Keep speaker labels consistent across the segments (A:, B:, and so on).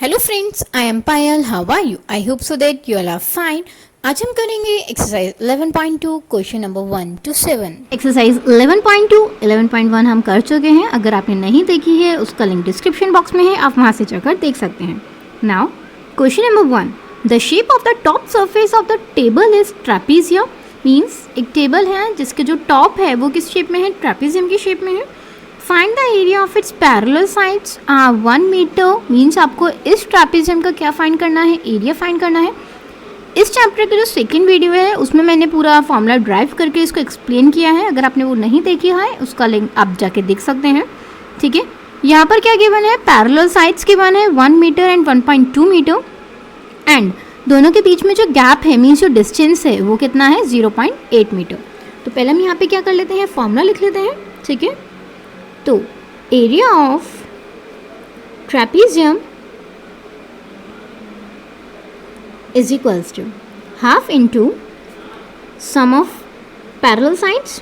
A: Hello friends, I am Payal. How are you? I hope so that you all are fine. आज हम करेंगे exercise 11.2 question number 1 to 7.
B: Exercise 11.2 11.1 हम कर चुके हैं. अगर आपने नहीं देखी है उसका लिंक डिस्क्रिप्शन बॉक्स में है, आप वहाँ से जाकर देख सकते हैं. Now question number 1, the shape of the top surface of the table is trapezium. Means एक टेबल है जिसके जो टॉप है वो किस शेप में है? ट्रेपीजियम की शेप में है. Find the area of its parallel sides 1 metre. Means आपको इस ट्रेपीजियम का क्या फाइंड करना है? एरिया फाइंड करना है. इस चैप्टर का जो सेकंड वीडियो है उसमें मैंने पूरा फॉर्मूला ड्राइव करके इसको एक्सप्लेन किया है. अगर आपने वो नहीं देखी है उसका लिंक आप जाके देख सकते हैं. ठीक है, यहाँ पर क्या गिवन है? पैरेलल साइड्स गिवन है 1 मीटर एंड 1.2 मीटर. एंड दोनों के बीच में जो गैप है मीन्स जो डिस्टेंस है वो कितना है? 0.8 मीटर. तो पहले हम यहाँ पे क्या कर लेते हैं? फॉर्मूला लिख लेते हैं. ठीक है, तो area of trapezium is equals to half into sum of parallel sides.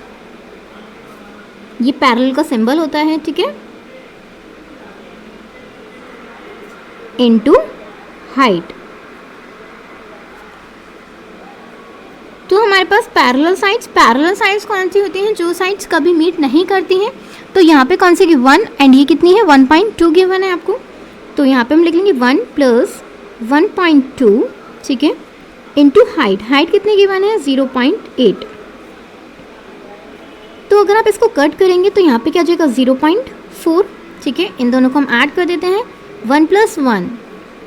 B: ये पैरेलल का सिंबल होता है. ठीक है, इंटू हाइट. तो हमारे पास पैरेलल साइड्स कौन सी होती हैं? जो साइड्स कभी मीट नहीं करती हैं. तो यहाँ पे कौन सी की 1 एंड ये कितनी है? 1.2 गिवन है आपको. तो यहाँ पे हम लिख लेंगे 1 प्लस 1.2. ठीक है, इंटू हाइट कितनी गिवन है? 0.8. तो अगर आप इसको कट करेंगे तो यहाँ पे क्या आ जाएगा? 0.4. ठीक है, इन दोनों को हम ऐड कर देते हैं. 1 + 1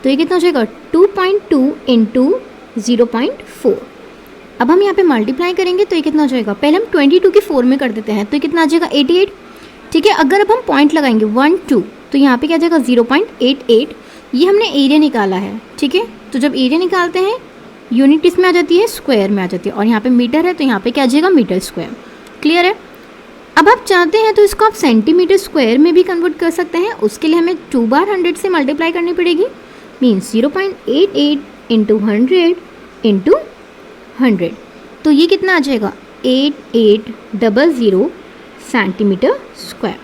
B: तो ये कितना हो जाएगा? 2.2 इंटू 0.4. अब हम यहाँ पे मल्टीप्लाई करेंगे तो ये कितना हो जाएगा? पहले हम 22 की 4 में कर देते हैं तो ये कितना आ जाएगा? 88. ठीक है, अगर अब हम पॉइंट लगाएंगे 1 2 तो यहाँ पे क्या आ जाएगा? 0.88. ये हमने एरिया निकाला है. ठीक है, तो जब एरिया निकालते हैं यूनिट इसमें आ जाती है, स्क्वायर में आ जाती है. और यहाँ पे मीटर है तो यहाँ पे क्या आ जाएगा? Metre square. क्लियर है? अब आप चाहते हैं तो इसको आप सेंटीमीटर स्क्वायर में भी कन्वर्ट कर सकते हैं. उसके लिए हमें 2 बार 100 से मल्टीप्लाई करनी पड़ेगी. Means 0.88 into 100 into 100. तो ये कितना आ जाएगा? 8800 सेंटीमीटर स्क्वायर.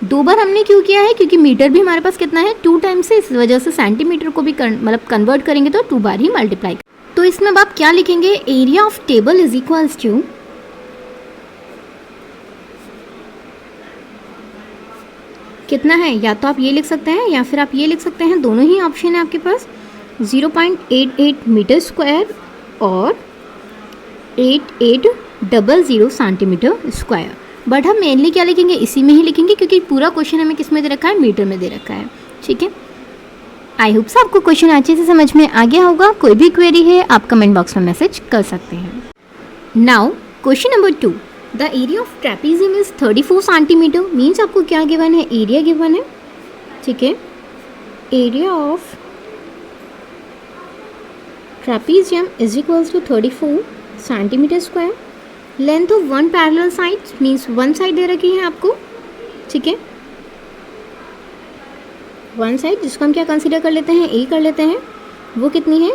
B: 2 बार हमने क्यों किया है? क्योंकि मीटर भी हमारे पास कितना है? 2 टाइम्स है. इस वजह से सेंटीमीटर को भी मतलब कन्वर्ट करेंगे तो 2 बार ही मल्टीप्लाई. तो इसमें अब आप क्या लिखेंगे? Area of table is equals to कितना है? या तो आप ये लिख सकते हैं या फिर आप ये लिख सकते हैं. दोनों ही ऑप्शन है आपके पास. 0.88 मीटर स्क्वायर और 8800 सेंटीमीटर स्क्वायर. बट हम मेनली क्या लिखेंगे? इसी में ही लिखेंगे क्योंकि पूरा क्वेश्चन हमें किस में दे रखा है? मीटर में दे रखा है. ठीक है, आई होप आपको क्वेश्चन अच्छे से समझ में आ गया होगा. कोई भी क्वेरी है आप कमेंट बॉक्स में मैसेज कर सकते हैं. Now question number 2, the area of trapezium is 34 centimetre. Means आपको क्या गिवन है? एरिया गिवन है. ठीक है, area of trapezium is equals to 34 centimetre square. Length of 1 parallel side means 1 side दे रखी है आपको. ठीक है, 1 साइड जिसको हम क्या कंसीडर कर लेते हैं? ए कर लेते हैं. वो कितनी है?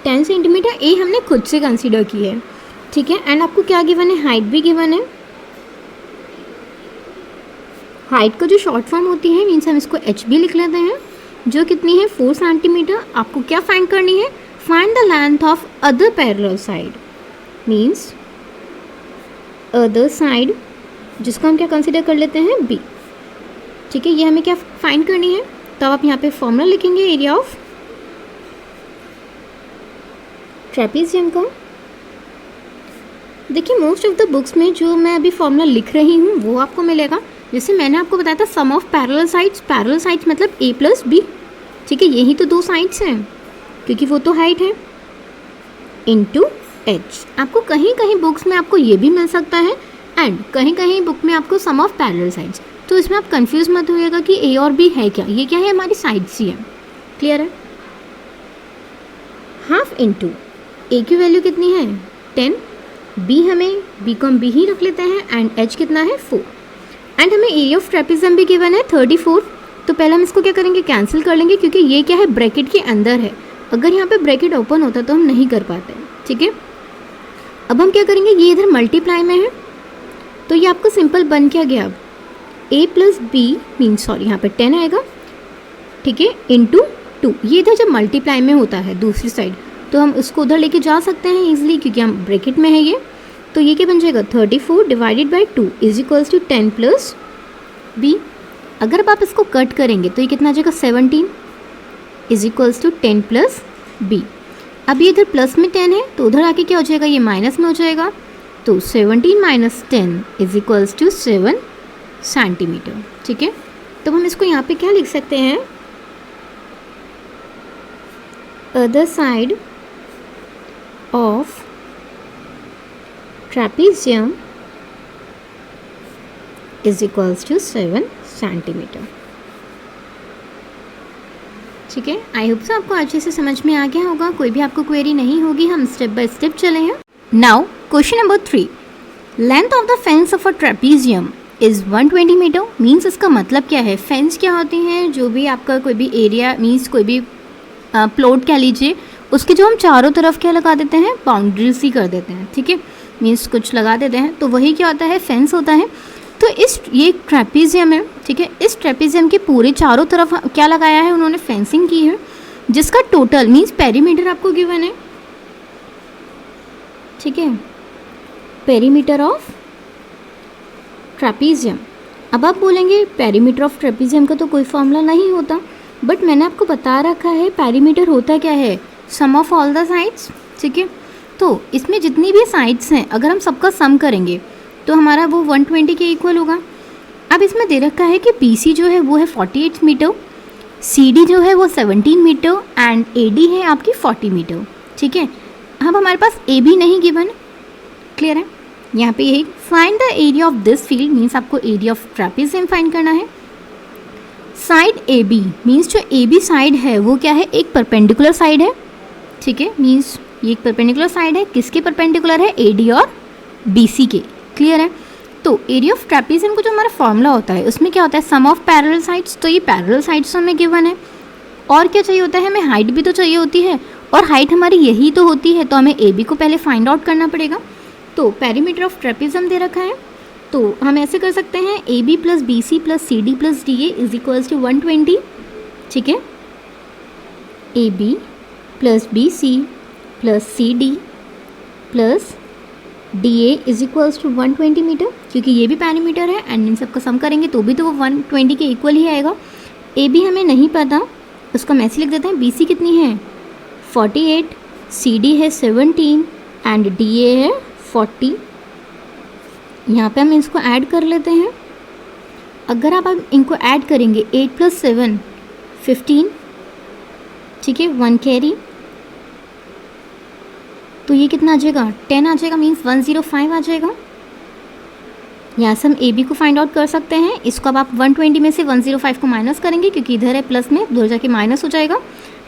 B: 10 सेंटीमीटर. ए हमने खुद से कंसीडर की है. ठीक है, एंड आपको क्या गिवन है? हाइट भी गिवन है. हाइट का जो शॉर्ट फॉर्म होती है मीन्स हम इसको एच भी लिख लेते हैं, जो कितनी है? 4 सेंटीमीटर. आपको क्या फाइंड करनी है? Find the length of other parallel side. Means other side जिसको हम क्या कंसीडर कर लेते हैं? बी. ठीक है, ये हमें क्या फाइंड करनी है? तो आप यहाँ पे फॉर्मूला लिखेंगे एरिया ऑफ ट्रेपीजियम का. देखिए मोस्ट ऑफ द बुक्स में जो मैं अभी फॉर्मूला लिख रही हूँ वो आपको मिलेगा. जैसे मैंने आपको बताया था सम ऑफ पैरेलल साइड्स मतलब ए प्लस बी. ठीक है, यही तो 2 साइड्स हैं क्योंकि वो तो हाइट है. Into H. आपको कहीं कहीं बुक्स में आपको ये भी मिल सकता है एंड कहीं कहीं बुक में आपको सम ऑफ पैरेलल साइड्स. तो इसमें आप कंफ्यूज मत होइएगा कि ए और बी है क्या. ये क्या है? हमारी साइड्स ही है. क्लियर है? हाफ इंटू ए की वैल्यू कितनी है? 10. बी हमें बी को हम बी ही रख लेते हैं एंड एच कितना है? 4. एंड हमें एरिया ऑफ ट्रेपीजियम भी गिवन है 34. तो पहले हम इसको क्या करेंगे? कैंसिल कर लेंगे क्योंकि ये क्या है? ब्रैकेट के अंदर है. अगर यहाँ पे ब्रैकेट ओपन होता तो हम नहीं कर पाते. ठीक है, अब हम क्या करेंगे? ये इधर मल्टीप्लाई में है तो ये आपका सिंपल बन क्या गया? अब a प्लस बी मीन्स यहाँ पे 10 आएगा. ठीक है, इंटू 2, ये इधर जब मल्टीप्लाई में होता है दूसरी साइड तो हम उसको उधर लेके जा सकते हैं ईजिली, क्योंकि हम ब्रैकेट में है ये। तो ये क्या बन जाएगा 34 divided by 2 is equals to 10 plus b. अगर अब आप इसको कट करेंगे तो ये कितना आ जाएगा 17 is equals to 10 plus b. अब ये इधर प्लस में 10 है तो उधर आके क्या हो जाएगा, ये माइनस में हो जाएगा। तो 17 minus 10 is equals to 7 centimetre. ठीक है, तो हम इसको यहाँ पे क्या लिख सकते हैं, other side of trapezium is equals to 7 centimetre. ठीक है, आई होप सो आपको अच्छे से समझ में आ गया होगा। कोई भी आपको क्वेरी नहीं होगी, हम स्टेप बाय स्टेप चले हैं। Now question number 3, length of the fence of a trapezium is 120 metre. Means इसका मतलब क्या है, फेंस क्या होती हैं, जो भी आपका कोई भी एरिया मीन्स कोई भी प्लॉट कह लीजिए, उसके जो हम चारों तरफ क्या लगा देते हैं, बाउंड्रीज ही कर देते हैं। ठीक है, मीन्स कुछ लगा देते हैं, तो वही क्या होता है, फेंस होता है। तो ये ट्रेपेजियम है। ठीक है, इस ट्रेपेजियम के पूरे चारों तरफ क्या लगाया है, उन्होंने फेंसिंग की है, जिसका टोटल मीन्स पेरीमीटर आपको गिवन है। ठीक है, पेरीमीटर ऑफ ट्रेपेजियम। अब आप बोलेंगे पेरीमीटर ऑफ ट्रेपेजियम का तो कोई फॉर्मूला नहीं होता, बट मैंने आपको बता रखा है पेरीमीटर होता क्या है, सम ऑफ ऑल द साइड्स। ठीक है, तो इसमें जितनी भी साइड्स हैं अगर हम सबका सम करेंगे तो हमारा वो 120 के इक्वल होगा। अब इसमें दे रखा है कि BC जो है वो है 48 मीटर, CD जो है वो 17 मीटर एंड AD है आपकी 40 मीटर। ठीक है, अब हमारे पास AB नहीं गिवन, क्लियर है। यहाँ पे यही find the area of this field means आपको एरिया ऑफ ट्रेपेजियम फाइंड करना है। साइड AB मीन्स जो AB साइड है वो क्या है, एक परपेंडिकुलर साइड है। ठीक है, मीन्स ये एक परपेंडिकुलर साइड है, किसके परपेंडिकुलर है, AD और BC के। क्लियर है, तो एरिया ऑफ ट्रेपेजियम को जो हमारा फॉर्मूला होता है उसमें क्या होता है, सम ऑफ पैरेलल साइड्स। तो ये पैरेलल साइड्स हमें गिवन है, और क्या चाहिए होता है, हमें हाइट भी तो चाहिए होती है, और हाइट हमारी यही तो होती है, तो हमें AB को पहले फाइंड आउट करना पड़ेगा। तो पेरीमीटर ऑफ ट्रेपेजियम दे रखा है, तो हम ऐसे कर सकते हैं AB plus BC plus CD plus DA is equals to 120। ठीक है, AB plus BC plus CD plus DA is equals to 120 metre, क्योंकि ये भी पेरीमीटर है एंड इन सबका सम करेंगे तो भी तो वो 120 के इक्वल ही आएगा। AB हमें नहीं पता, उसका हम ऐसे लिख देते हैं, BC कितनी है 48, CD है 17 एंड DA है 40। यहाँ पे हम इसको ऐड कर लेते हैं। अगर आप इनको ऐड करेंगे 8 प्लस 7 15, ठीक है, 1 कैरी, तो ये कितना आ जाएगा 10 आ जाएगा, मीन्स 105 आ जाएगा। यहाँ से हम AB को फाइंड आउट कर सकते हैं। इसको अब आप 120 में से 105 को माइनस करेंगे, क्योंकि इधर है प्लस में, उधर जाके माइनस हो जाएगा।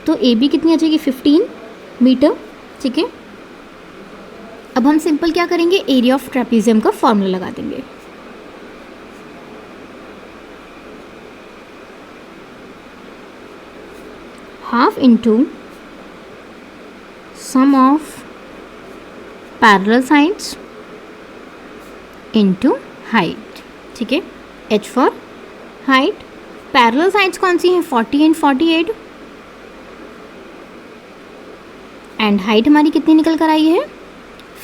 B: तो AB कितनी आ जाएगी 15 मीटर। ठीक है, अब हम सिंपल क्या करेंगे, एरिया ऑफ ट्रेपेजियम का फॉर्मूला लगा देंगे। Half into sum of parallel sides into height. ठीक है, H for height. Parallel sides कौन सी हैं, 40 एंड 48, एंड हाइट हमारी कितनी निकल कर आई है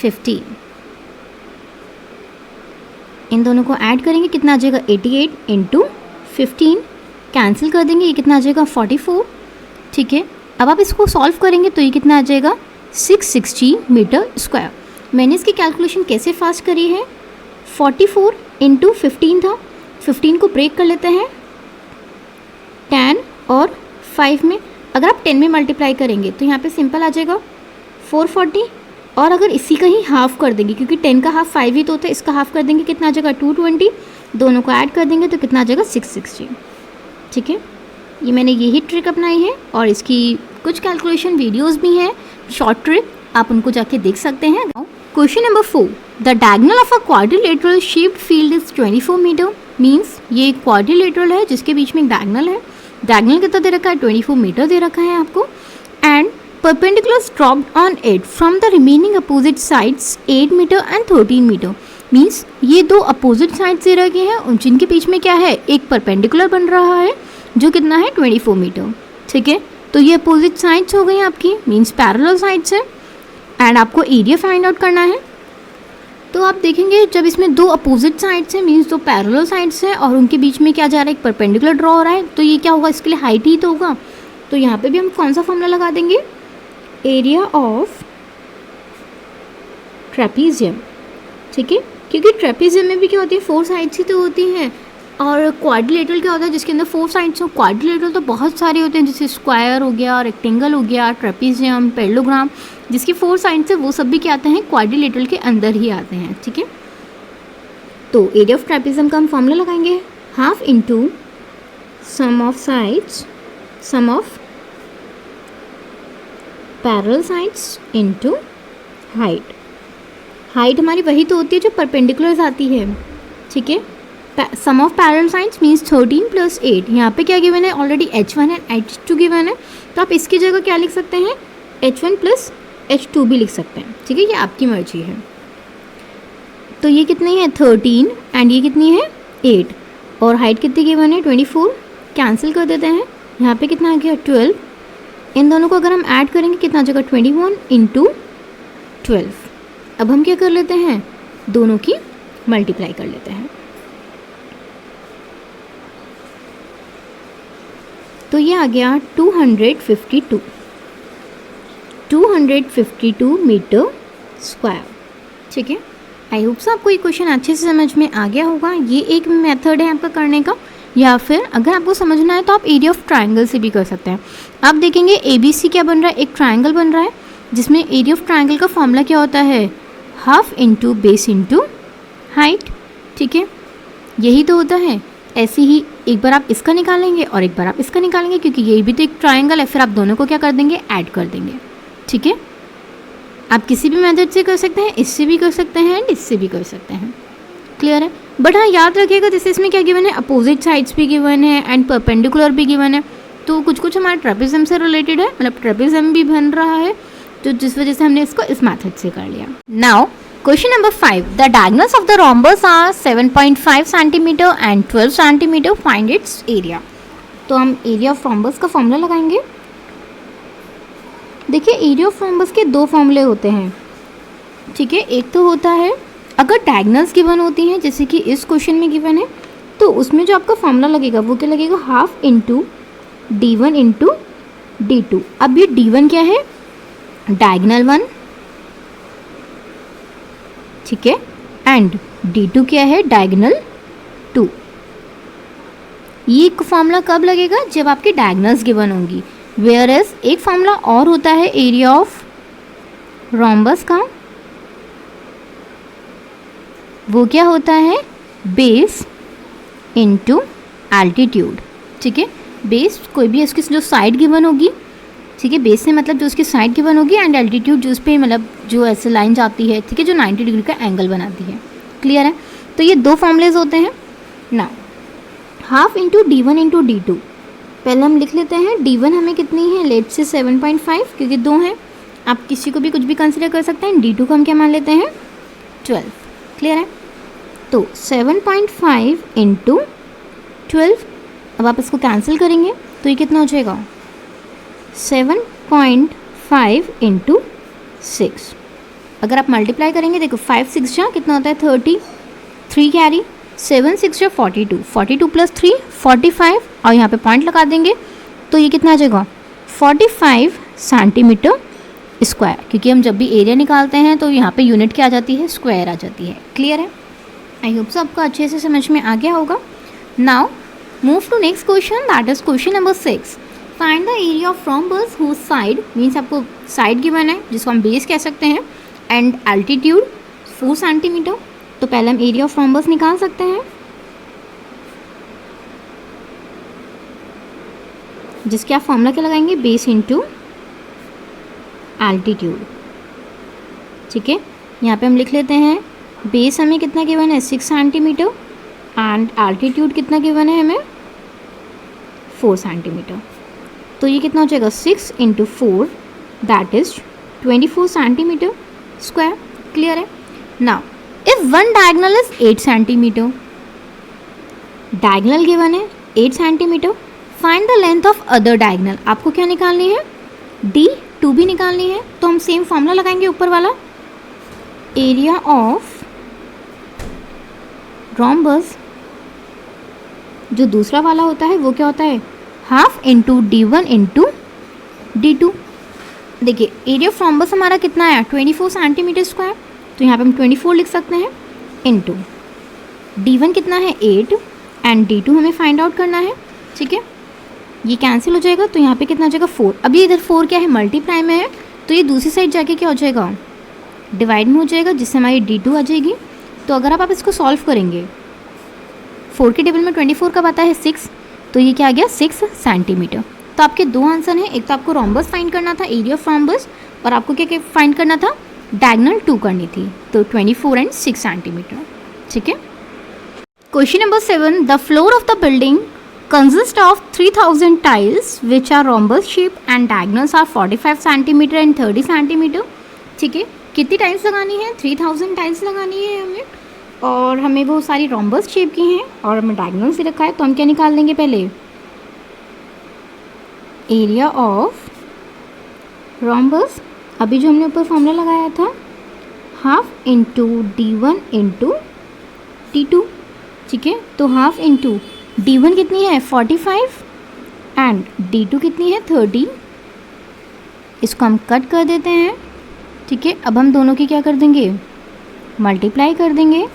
B: 15। इन दोनों को ऐड करेंगे, कितना आ जाएगा 88 इंटू 15, कैंसिल कर देंगे, ये कितना आ जाएगा 44। ठीक है, अब आप इसको सॉल्व करेंगे तो ये कितना आ जाएगा 660 मीटर स्क्वायर। मैंने इसकी कैलकुलेशन कैसे फास्ट करी है, 44 इंटू 15 था, 15 को ब्रेक कर लेते हैं 10 और 5 में। अगर आप 10 में मल्टीप्लाई करेंगे तो यहाँ पे सिंपल आ जाएगा 440, और अगर इसी का ही हाफ कर देंगे, क्योंकि 10 का हाफ 5 ही तो होता है, इसका हाफ कर देंगे, कितना आ जाएगा 220, दोनों को ऐड कर देंगे तो कितना आ जाएगा 660। ठीक है, ये मैंने यही ट्रिक अपनाई है, और इसकी कुछ कैलकुलेशन वीडियोस भी हैं, शॉर्ट ट्रिक, आप उनको जाके देख सकते हैं। Question number 4, the diagonal of a quadrilateral shaped field is 24 metre. Means ये एक क्वाड्रिलेटरल है जिसके बीच में एक डायगोनल है। डायगोनल कितना दे रखा है, 24 मीटर दे रखा है आपको, and perpendiculars dropped on it from the remaining opposite sides 8 metre and 13 metre. Means ये दो अपोजिट साइड्स दे रखे हैं, उन जिनके बीच में क्या है, एक परपेंडिकुलर बन रहा है जो कितना है 24 मीटर। ठीक है, तो ये अपोजिट साइड्स हो गई आपकी, मीन्स पैरेलल साइड्स है, एंड आपको एरिया फाइंड आउट करना है। तो आप देखेंगे जब इसमें दो अपोजिट साइड्स हैं, मीन्स दो पैरेलल साइड्स हैं, और उनके बीच में क्या जा रहा है, एक परपेंडिकुलर ड्रॉ हो रहा है, तो ये क्या होगा, इसके लिए हाइट ही तो होगा। तो यहाँ पे भी हम कौन सा फॉर्मूला लगा देंगे, एरिया ऑफ ट्रेपीजियम, ठीक है, क्योंकि ट्रेपीजियम में भी क्या होती है, 4 साइड्स ही तो होती हैं, और क्वाड्रिलेटरल क्या होता है जिसके अंदर 4 साइड्स हो। क्वाड्रिलेटरल तो बहुत सारे होते हैं, जैसे स्क्वायर हो गया, रेक्टेंगल हो गया, ट्रेपीजियम, पैरेललोग्राम, जिसकी 4 साइड्स है वो सब भी क्या आते हैं, क्वाड्रिलेटरल के अंदर ही आते हैं, ठीक है। तो एरिया ऑफ ट्रेपीजियम का हम फॉर्मूला लगाएंगे, half into sum of sides, sum of parallel sides into height. Height हमारी वही तो होती है जो परपेंडिकुलर्स आती है, ठीक है। सम ऑफ पैरेलल साइड्स मीन्स 13 + 8। यहाँ पे क्या गिवन है, already h1 and h2 given है, तो आप इसकी जगह क्या लिख सकते हैं, h1 + h2 भी लिख सकते हैं, ठीक है, ये आपकी मर्जी है। तो ये कितनी है 13 एंड ये कितनी है 8, और हाइट कितनी गिवन है 24, कैंसिल कर देते हैं, यहाँ पे कितना आ गया 12। इन दोनों को अगर हम ऐड करेंगे कितना जगह 21 × 12। अब हम क्या कर लेते हैं, दोनों की मल्टीप्लाई कर लेते हैं। तो ये आ गया 252 मीटर स्क्वायर, ठीक है। आई होप सो आपको ये क्वेश्चन अच्छे से समझ में आ गया होगा। ये एक मेथड है आपका करने का, या फिर अगर आपको समझना है तो आप एरिया ऑफ ट्रायंगल से भी कर सकते हैं। आप देखेंगे ABC क्या बन रहा है, एक ट्रायंगल बन रहा है, जिसमें एरिया ऑफ ट्रायंगल का फॉर्मूला क्या होता है, half into base into height, ठीक है, यही तो होता है। ऐसे ही एक बार आप इसका निकालेंगे और एक बार आप इसका निकालेंगे, क्योंकि ये भी तो एक ट्रायंगल है, फिर आप दोनों को क्या कर देंगे, ऐड कर देंगे, ठीक है। आप किसी भी मेथड से कर सकते हैं, इससे भी कर सकते हैं एंड इससे भी कर सकते हैं, क्लियर है। बट हाँ याद रखिएगा, जैसे इसमें क्या गिवन है, अपोजिट साइड्स भी गिवन है एंड परपेंडिकुलर भी गिवन है, तो कुछ कुछ हमारे ट्रेपेजियम से रिलेटेड है, मतलब ट्रेपेजियम भी बन रहा है, तो जिस वजह से हमने इसको इस मेथड से कर लिया। Now question number 5, the diagonals of the rhombus are 7.5 centimetre and 12 centimetre, find its area. तो हम एरिया ऑफ रोम्बस का फॉर्मूला लगाएंगे। देखिए एरिया ऑफ रोम्बस के 2 फॉर्मूले होते हैं, ठीक है। एक तो होता है अगर डायगोनल्स गिवन होती हैं, जैसे कि इस क्वेश्चन में गिवन है, तो उसमें जो आपका फॉर्मूला लगेगा वो क्या लगेगा, half into D1 into D2। अब ये D1 क्या है, डायगोनल 1, ठीक है, एंड D2 क्या है, डायगोनल 2। ये फॉर्मूला कब लगेगा, जब आपकी डायगोनल्स गिवन होंगी। वेयर एज एक फॉर्मूला और होता है एरिया ऑफ रोम्बस का, वो क्या होता है, बेस इंटू एल्टीट्यूड, ठीक है। बेस कोई भी इसकी जो साइड गिवन होगी, ठीक है, बेस से मतलब जो उसकी साइड गिवन होगी, एंड एल्टीट्यूड जो उस पर मतलब जो ऐसे लाइन जाती है, ठीक है, जो 90 डिग्री का एंगल बनाती है, क्लियर है। तो ये 2 फॉर्मूलेज होते हैं ना। Half into D1 into D2, पहले हम लिख लेते हैं। D1 हमें कितनी है, लेट से 7.5, क्योंकि 2 हैं, आप किसी को भी कुछ भी कंसिडर कर सकते हैं। D2 को हम क्या मान लेते हैं, 12, क्लियर है। तो 7.5 इंटू 12, अब आप इसको कैंसिल करेंगे तो ये कितना हो जाएगा, 7.5 इंटू 6। अगर आप मल्टीप्लाई करेंगे, देखो 5 6 जा कितना होता है 30, 3 कैरी, 7 6 जा 42, 42 + 3 45, और यहाँ पे पॉइंट लगा देंगे तो ये कितना आ जाएगा 45 सेंटीमीटर स्क्वायर, क्योंकि हम जब भी एरिया निकालते हैं तो यहाँ पे यूनिट क्या आ जाती है, स्क्वायर आ जाती है, क्लियर है। आई होप सो आपको अच्छे से समझ में आ गया होगा। Now move to next question, that is question number 6। Find the area of rhombus whose side, means आपको साइड गिवन है जिसको हम बेस कह सकते हैं, एंड एल्टीट्यूड 4 सेंटीमीटर। तो पहले हम एरिया ऑफ रोम्बस निकाल सकते हैं, जिसके आप फॉर्मूला क्या लगाएंगे, बेस इंटू एल्टीट्यूड, ठीक है। यहाँ पे हम लिख लेते हैं, बेस हमें कितना गिवन है 6 सेंटीमीटर, एंड एल्टीट्यूड कितना गिवन है हमें 4 सेंटीमीटर। तो ये कितना हो जाएगा 6 into 4, that is 24 centimetre square, clear है। Now if one diagonal is 8 centimetre, diagonal given है 8 centimetre, find the length of other diagonal, आपको क्या निकालनी है, D2 भी निकालनी है। तो हम सेम फॉर्मूला लगाएंगे ऊपर वाला, एरिया ऑफ रोम्बस जो दूसरा वाला होता है वो क्या होता है, half into D1 into D2। देखिए एरिया ऑफ रोम्बस हमारा कितना है, 24 सेंटीमीटर स्क्वायर, तो यहाँ पे हम 24 लिख सकते हैं, इंटू D1 कितना है 8 एंड D2 हमें फाइंड आउट करना है। ठीक है, ये कैंसिल हो जाएगा, तो यहाँ पे कितना हो जाएगा 4। अब ये इधर 4 क्या है, मल्टीप्लाई में है, तो ये दूसरी साइड जाके क्या हो जाएगा, डिवाइड में हो जाएगा, जिससे हमारी D2 आ जाएगी। तो अगर आप इसको सॉल्व करेंगे, 4 के टेबल में 24 कब आता है 6, तो ये क्या आ गया 6 सेंटीमीटर। तो आपके दो आंसर हैं, एक तो आपको रोम्बस फाइंड करना था, एरिया ऑफ रोम्बस, और आपको क्या फाइंड करना था, डायगोनल 2 करनी थी, तो 24 एंड 6 सेंटीमीटर। ठीक है, question number 7, the floor of the building consist of 3000 tiles which are rhombus shape and diagonals are 45 centimetre and 30 centimetre. ठीक है, कितनी टाइल्स लगानी है, 3000 टाइल्स लगानी है हमें, और हमें वो सारी रोम्बस शेप की हैं और हमें डायगोनल से रखा है, तो हम क्या निकाल लेंगे पहले, एरिया ऑफ रोम्बस, अभी जो हमने ऊपर फॉर्मूला लगाया था, half into D1 into D2। ठीक है, तो हाफ इंटू D1 कितनी है 45 एंड D2 कितनी है 30, इसको हम कट कर देते हैं। ठीक है, अब हम दोनों की क्या कर देंगे, मल्टीप्लाई कर देंगे।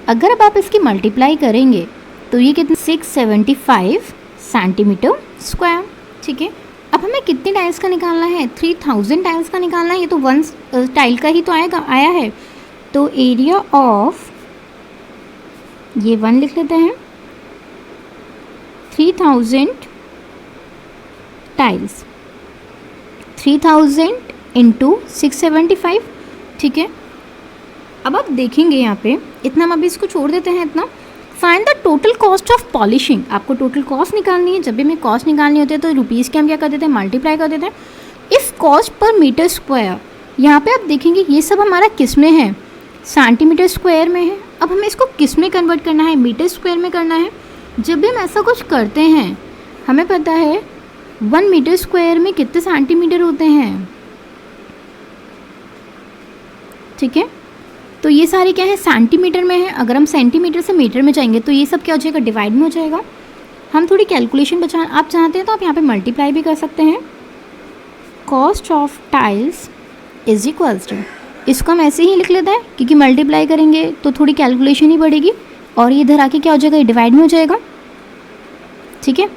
B: अगर अब आप इसकी मल्टीप्लाई करेंगे तो ये कितने 675 सेंटीमीटर स्क्वायर। ठीक है, अब हमें कितनी टाइल्स का निकालना है, 3000 टाइल्स का निकालना है, ये तो 1 टाइल का ही तो आया है, तो एरिया ऑफ, ये 1 लिख लेते हैं, 3000 टाइल्स, 3000 इंटू 675। ठीक है, अब आप देखेंगे यहाँ पे, इतना हम अभी इसको छोड़ देते हैं इतना। Find the total cost of polishing, आपको टोटल कॉस्ट निकालनी है। जब भी हमें कॉस्ट निकालनी होती है तो रुपीज़ के हम क्या कर देते हैं, मल्टीप्लाई कर देते हैं। If cost per metre square, यहाँ पे आप देखेंगे ये सब हमारा किस में है, सेंटीमीटर स्क्वायर में है। अब हमें इसको किस में कन्वर्ट करना है, मीटर स्क्वायर में करना है। जब भी हम ऐसा कुछ करते हैं, हमें पता है 1 मीटर स्क्वायर में कितने सेंटीमीटर होते हैं। ठीक है, तो ये सारे क्या है, सेंटीमीटर में है। अगर हम सेंटीमीटर से मीटर में जाएंगे तो ये सब क्या हो जाएगा, डिवाइड में हो जाएगा। हम थोड़ी कैलकुलेशन बचा, आप चाहते हैं तो आप यहाँ पे मल्टीप्लाई भी कर सकते हैं। Cost of tiles is equals to, इसको हम ऐसे ही लिख लेते हैं क्योंकि मल्टीप्लाई करेंगे तो थोड़ी कैलकुलेशन ही बढ़ेगी, और ये इधर आके क्या हो जाएगा, डिवाइड में हो जाएगा। ठीक है,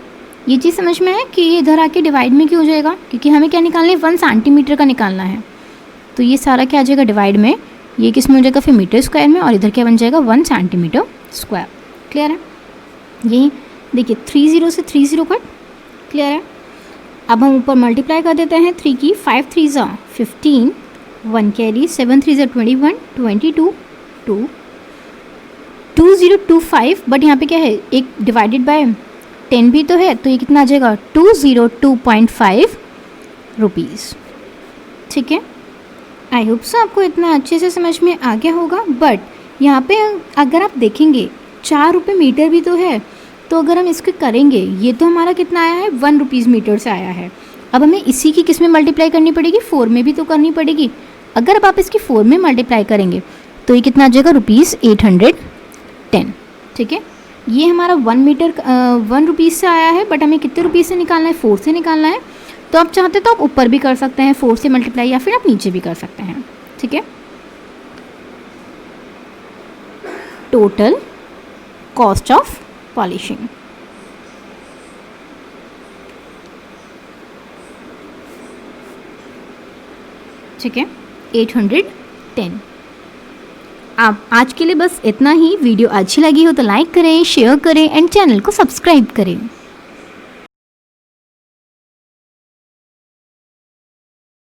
B: ये चीज़ समझ में है कि ये इधर आके डिवाइड में क्यों हो जाएगा, क्योंकि हमें क्या निकालना है, 1 सेंटीमीटर का निकालना है। तो ये सारा क्या आ जाएगा डिवाइड में, ये किस में हो जाएगा फिर मीटर स्क्वायर में, और इधर क्या बन जाएगा 1 सेंटीमीटर स्क्वायर। क्लियर है, यही देखिए 30 से 30 कट, क्लियर है। अब हम ऊपर मल्टीप्लाई कर देते हैं, 3 की 5 3 ज़ा 15, 1 कैरी, 7 3 ज़ा 21, 22, 2 2025, बट यहाँ पे क्या है, एक डिवाइडेड बाय 10 भी तो है, तो ये कितना आ जाएगा 202.5 रुपीज़। ठीक है, आई होप सो आपको इतना अच्छे से समझ में आ गया होगा। बट यहाँ पे अगर आप देखेंगे 4 रुपये मीटर भी तो है, तो अगर हम इसको करेंगे, ये तो हमारा कितना आया है 1 रुपीज़ मीटर से आया है। अब हमें इसी की किस में मल्टीप्लाई करनी पड़ेगी, 4 में भी तो करनी पड़ेगी। अगर अब आप इसकी 4 में मल्टीप्लाई करेंगे तो ये कितना आ जाएगा ₹810। ठीक है, ये हमारा 1 रुपीज़ से आया है, बट हमें कितने रुपीज़ से निकालना है, 4 से निकालना है। तो आप चाहते तो आप ऊपर भी कर सकते हैं 4 से मल्टीप्लाई, या फिर आप नीचे भी कर सकते हैं। ठीक है, टोटल कॉस्ट ऑफ पॉलिशिंग, ठीक है 810। आप आज के लिए बस इतना ही। वीडियो अच्छी लगी हो तो लाइक करें, शेयर करें एंड चैनल को सब्सक्राइब करें।